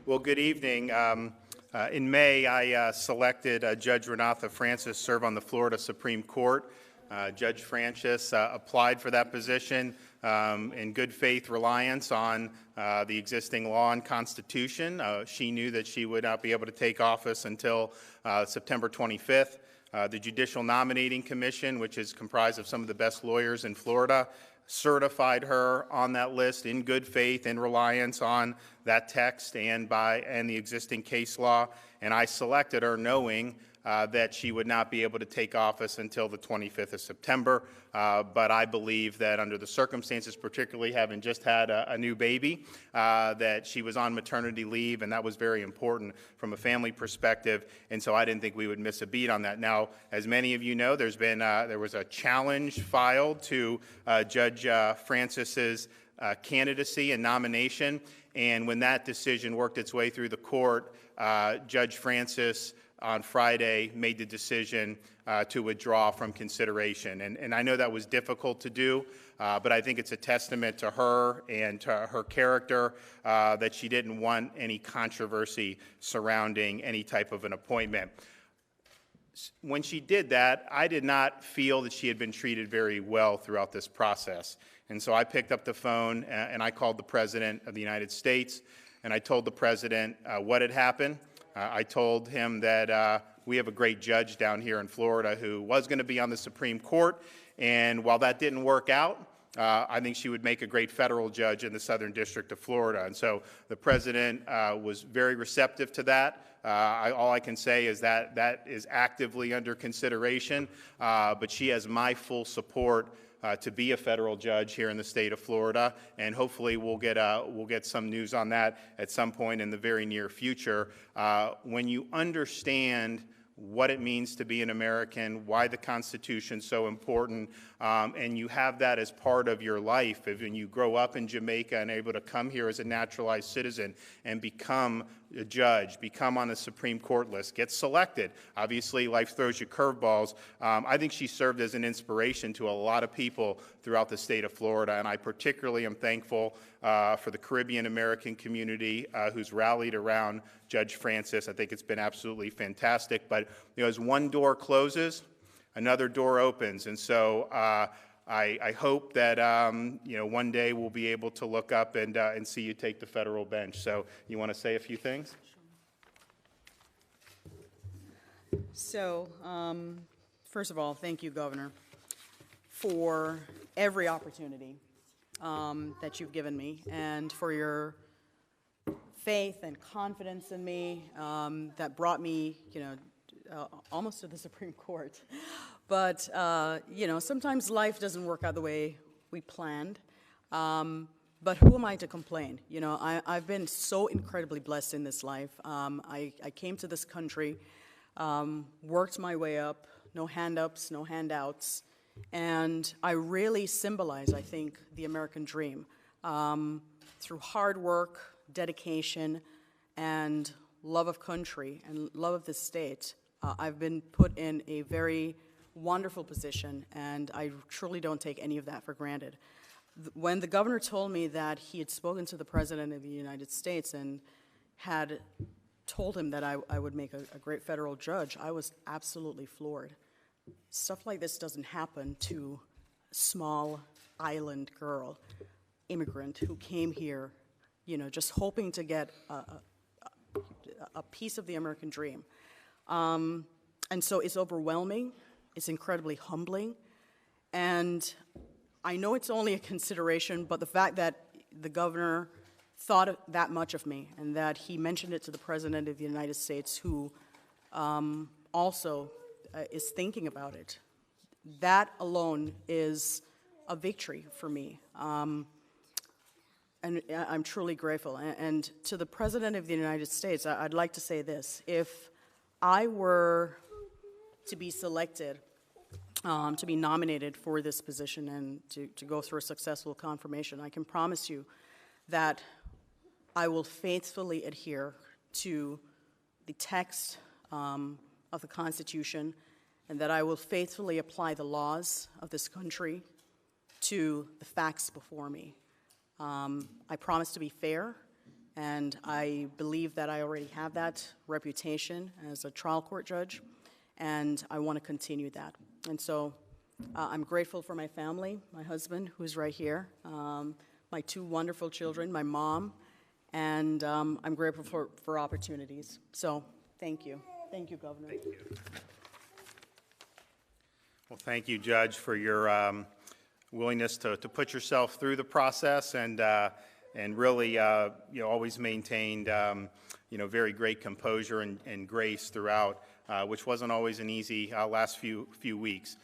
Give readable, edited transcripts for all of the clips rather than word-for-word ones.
Well, good evening. In May, I selected Judge Renatha Francis to serve on the Florida Supreme Court. Judge Francis applied for that position in good faith reliance on the existing law and Constitution. She knew that she would not be able to take office until September 25th. The Judicial Nominating Commission, which is comprised of some of the best lawyers in Florida, certified her on that list in good faith in reliance on that text and the existing case law. And I selected her knowing that she would not be able to take office until the 25th of September. But I believe that under the circumstances, particularly having just had a new baby, that she was on maternity leave, and that was very important from a family perspective. And so I didn't think we would miss a beat on that. Now, as many of you know, there was a challenge filed to Judge Francis's candidacy and nomination. And when that decision worked its way through the court, Judge Francis on Friday made the decision to withdraw from consideration. And I know that was difficult to do, but I think it's a testament to her and to her character that she didn't want any controversy surrounding any type of an appointment. When she did that, I did not feel that she had been treated very well throughout this process. And so I picked up the phone and I called the President of the United States, and I told the President what had happened. I told him that we have a great judge down here in Florida who was going to be on the Supreme Court, and while that didn't work out, I think she would make a great federal judge in the Southern District of Florida. And so the President was very receptive to that. All I can say is that that is actively under consideration, but she has my full support to be a federal judge here in the state of Florida, and hopefully we'll get some news on that at some point in the very near future. When you understand what it means to be an American, why the Constitution's so important, and you have that as part of your life. When you grow up in Jamaica and are able to come here as a naturalized citizen and become a judge, become on the Supreme Court list, get selected. Obviously, life throws you curveballs. I think she served as an inspiration to a lot of people throughout the state of Florida, and I particularly am thankful for the Caribbean American community who's rallied around Judge Francis. I think it's been absolutely fantastic. But as one door closes, another door opens, and so I hope that one day we'll be able to look up and see you take the federal bench. So you want to say a few things? So first of all, thank you, Governor, for every opportunity that you've given me, and for your faith and confidence in me that brought me, almost to the Supreme Court. But, sometimes life doesn't work out the way we planned. But who am I to complain? I've been so incredibly blessed in this life. I came to this country, worked my way up, no hand-ups, no handouts, and I really symbolize, I think, the American dream. Through hard work, dedication, and love of country and love of the state, I've been put in a very wonderful position, and I truly don't take any of that for granted. When the governor told me that he had spoken to the President of the United States and had told him that I would make a great federal judge, I was absolutely floored. Stuff like this doesn't happen to a small island girl, immigrant who came here, just hoping to get a piece of the American dream. And so it's overwhelming, it's incredibly humbling, and I know it's only a consideration, but the fact that the governor thought that much of me and that he mentioned it to the President of the United States, who also is thinking about it, that alone is a victory for me. And I'm truly grateful. And to the President of the United States, I'd like to say this. If I were to be selected, to be nominated for this position and to go through a successful confirmation, I can promise you that I will faithfully adhere to the text of the Constitution, and that I will faithfully apply the laws of this country to the facts before me. I promise to be fair And I believe that I already have that reputation as a trial court judge, and I want to continue that. And so I'm grateful for my family, my husband, who's right here, my two wonderful children, my mom, and I'm grateful for opportunities. So thank you. Thank you, Governor. Thank you. Well, thank you, Judge, for your willingness to put yourself through the process and really always maintained very great composure and grace throughout, which wasn't always an easy last few weeks.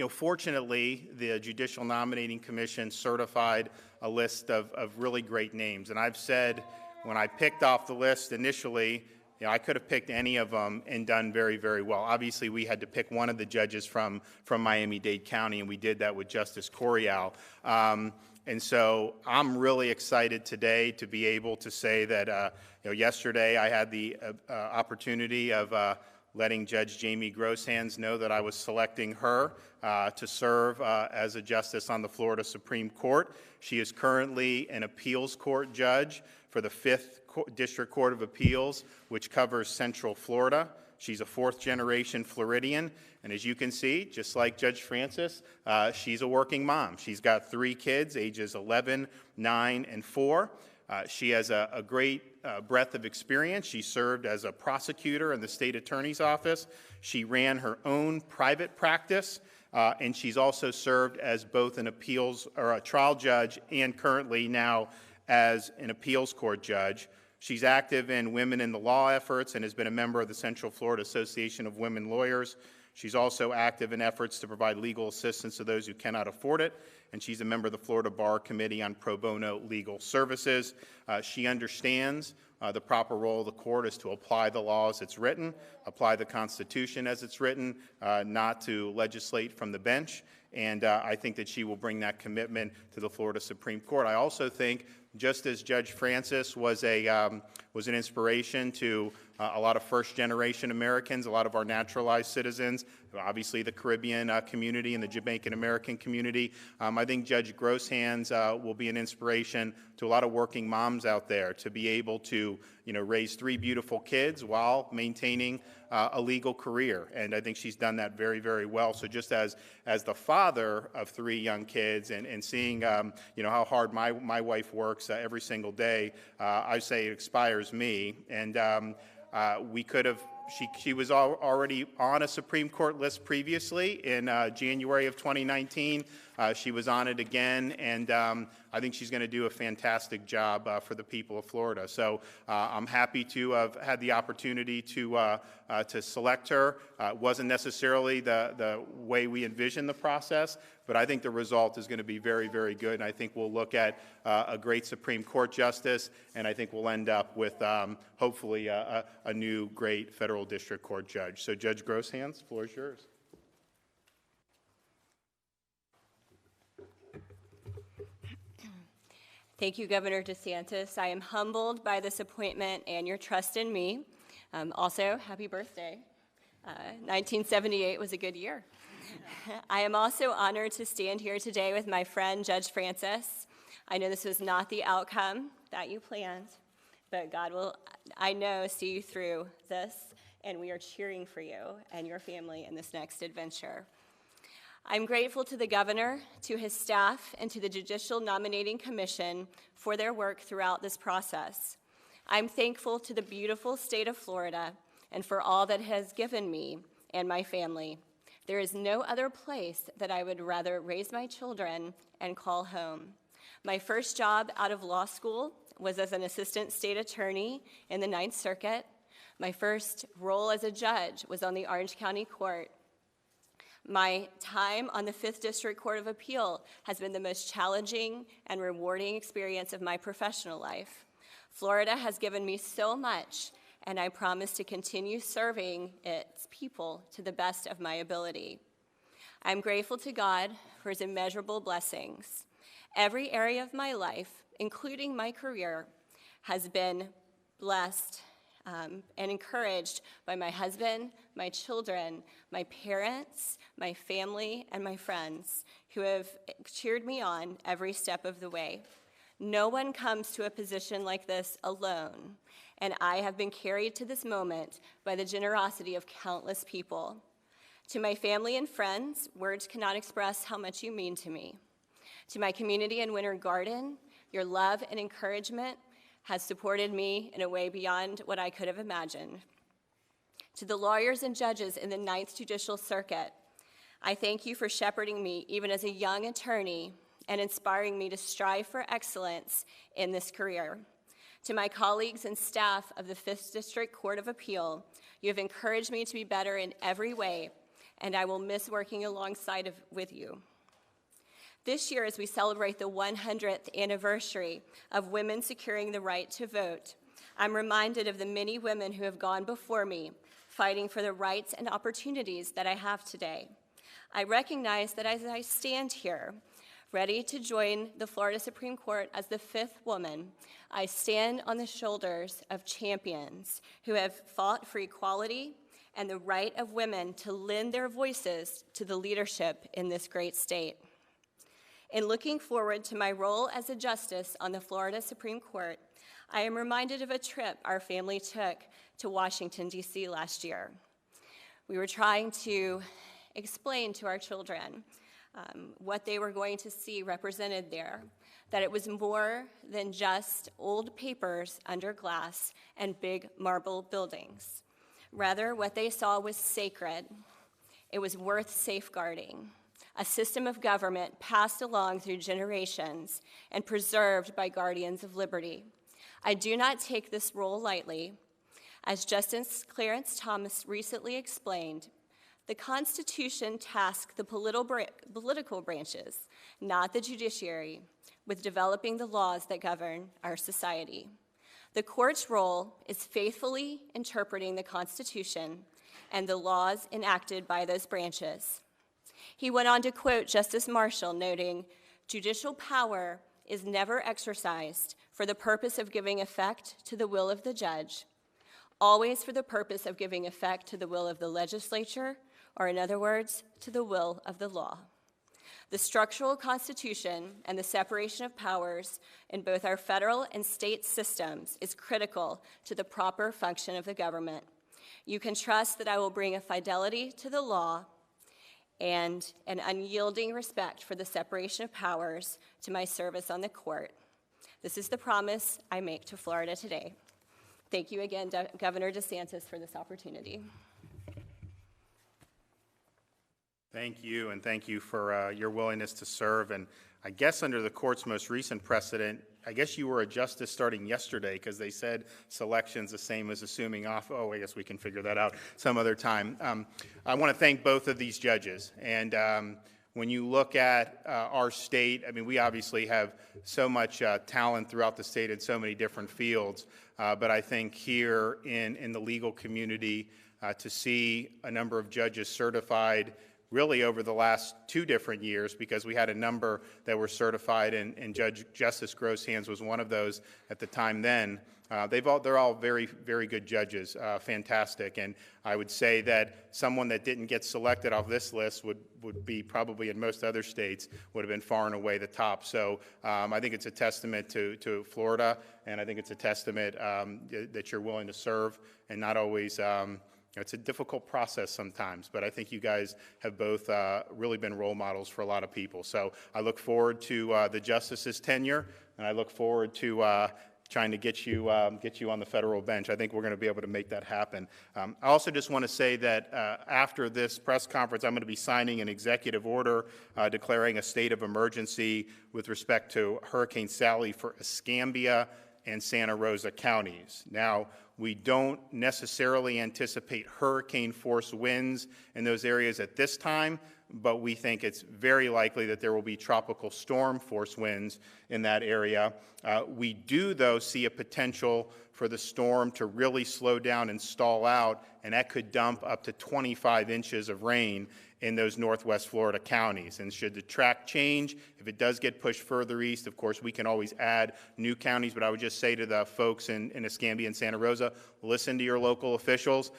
Fortunately, the Judicial Nominating Commission certified a list of really great names. And I've said when I picked off the list initially, I could have picked any of them and done very, very well. Obviously, we had to pick one of the judges from Miami-Dade County, and we did that with Justice Corial. And so I'm really excited today to be able to say that yesterday I had the opportunity of letting Judge Jamie Grosshands know that I was selecting her to serve as a justice on the Florida Supreme Court. She is currently an appeals court judge for the 5th District Court of Appeals, which covers Central Florida. She's a 4th-generation Floridian, and as you can see, just like Judge Francis, she's a working mom. She's got 3 kids, ages 11, 9, and 4. She has a great breadth of experience. She served as a prosecutor in the state attorney's office. She ran her own private practice, and she's also served as both an appeals or a trial judge and currently now as an appeals court judge. She's active in women in the law efforts and has been a member of the Central Florida Association of Women Lawyers. She's also active in efforts to provide legal assistance to those who cannot afford it, and she's a member of the Florida Bar Committee on Pro Bono Legal Services. She understands the proper role of the court is to apply the law as it's written, apply the Constitution as it's written, not to legislate from the bench, and I think that she will bring that commitment to the Florida Supreme Court. I also think, just as Judge Francis was an inspiration to a lot of first-generation Americans, a lot of our naturalized citizens, obviously the Caribbean community and the Jamaican-American community, I think Judge Grosshands will be an inspiration to a lot of working moms out there to be able to raise 3 beautiful kids while maintaining a legal career. And I think she's done that very, very well. So just as the father of 3 young kids and seeing how hard my wife works every single day, I say it inspires me. And we could have, she was already on a Supreme Court list previously in January of 2019. She was on it again, and I think she's going to do a fantastic job for the people of Florida. So I'm happy to have had the opportunity to select her. It wasn't necessarily the way we envisioned the process, but I think the result is going to be very, very good. And I think we'll look at a great Supreme Court justice, and I think we'll end up with hopefully a new great federal district court judge. So Judge Grosshands, the floor is yours. Thank you, Governor DeSantis. I am humbled by this appointment and your trust in me. Also, happy birthday. 1978 was a good year. I am also honored to stand here today with my friend, Judge Francis. I know this was not the outcome that you planned, but God will, I know, see you through this, and we are cheering for you and your family in this next adventure. I'm grateful to the governor, to his staff, and to the Judicial Nominating Commission for their work throughout this process. I'm thankful to the beautiful state of Florida and for all that it has given me and my family. There is no other place that I would rather raise my children and call home. My first job out of law school was as an assistant state attorney in the Ninth Circuit. My first role as a judge was on the Orange County Court. My time on the 5th District Court of Appeal has been the most challenging and rewarding experience of my professional life. Florida has given me so much, and I promise to continue serving its people to the best of my ability. I'm grateful to God for his immeasurable blessings. Every area of my life, including my career, has been blessed and encouraged by my husband, my children, my parents, my family, and my friends who have cheered me on every step of the way. No one comes to a position like this alone, and I have been carried to this moment by the generosity of countless people. To my family and friends, words cannot express how much you mean to me. To my community in Winter Garden, your love and encouragement has supported me in a way beyond what I could have imagined. To the lawyers and judges in the Ninth Judicial Circuit, I thank you for shepherding me even as a young attorney and inspiring me to strive for excellence in this career. To my colleagues and staff of the 5th District Court of Appeal, you have encouraged me to be better in every way, and I will miss working alongside with you. This year, as we celebrate the 100th anniversary of women securing the right to vote, I'm reminded of the many women who have gone before me, fighting for the rights and opportunities that I have today. I recognize that as I stand here, ready to join the Florida Supreme Court as the 5th woman, I stand on the shoulders of champions who have fought for equality and the right of women to lend their voices to the leadership in this great state. In looking forward to my role as a justice on the Florida Supreme Court, I am reminded of a trip our family took to Washington, D.C. last year. We were trying to explain to our children what they were going to see represented there, that it was more than just old papers under glass and big marble buildings. Rather, what they saw was sacred. It was worth safeguarding, a system of government passed along through generations and preserved by guardians of liberty. I do not take this role lightly. As Justice Clarence Thomas recently explained, the Constitution tasks the political branches, not the judiciary, with developing the laws that govern our society. The court's role is faithfully interpreting the Constitution and the laws enacted by those branches. He went on to quote Justice Marshall, noting, "Judicial power is never exercised for the purpose of giving effect to the will of the judge, always for the purpose of giving effect to the will of the legislature, or in other words, to the will of the law." The structural constitution and the separation of powers in both our federal and state systems is critical to the proper function of the government. You can trust that I will bring a fidelity to the law and an unyielding respect for the separation of powers to my service on the court. This is the promise I make to Florida today. Thank you again, Governor DeSantis, for this opportunity. Thank you, and thank you for your willingness to serve. And I guess under the court's most recent precedent, I guess you were a justice starting yesterday, because they said selection's the same as assuming off. Oh, I guess we can figure that out some other time. I want to thank both of these judges. And when you look at our state, I mean, we obviously have so much talent throughout the state in so many different fields. But I think here in the legal community, to see a number of judges certified really over the last 2 different years, because we had a number that were certified, and Justice Grosshans was one of those at the time then. They're all very, very good judges, fantastic. And I would say that someone that didn't get selected off this list would be probably in most other states would have been far and away the top. So I think it's a testament to Florida, and I think it's a testament that you're willing to serve and not always. It's a difficult process sometimes, but I think you guys have both really been role models for a lot of people. So I look forward to the justice's tenure, and I look forward to trying to get you on the federal bench. I think we're going to be able to make that happen. I also just want to say that after this press conference, I'm going to be signing an executive order declaring a state of emergency with respect to Hurricane Sally for Escambia and Santa Rosa counties. Now, we don't necessarily anticipate hurricane force winds in those areas at this time, but we think it's very likely that there will be tropical storm force winds in that area. We do, though, see a potential for the storm to really slow down and stall out, and that could dump up to 25 inches of rain in those Northwest Florida counties. And should the track change, if it does get pushed further east, of course, we can always add new counties. But I would just say to the folks in Escambia and Santa Rosa, listen to your local officials.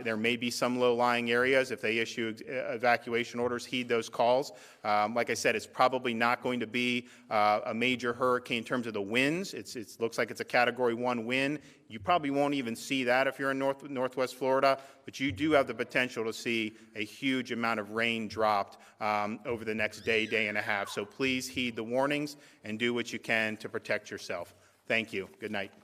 There may be some low-lying areas. If they issue evacuation orders, heed those calls. Like I said, it's probably not going to be a major hurricane in terms of the winds. It looks like it's a Category 1 wind. You probably won't even see that if you're in Northwest Florida, but you do have the potential to see a huge amount of rain dropped over the next day, day and a half. So please heed the warnings and do what you can to protect yourself. Thank you. Good night.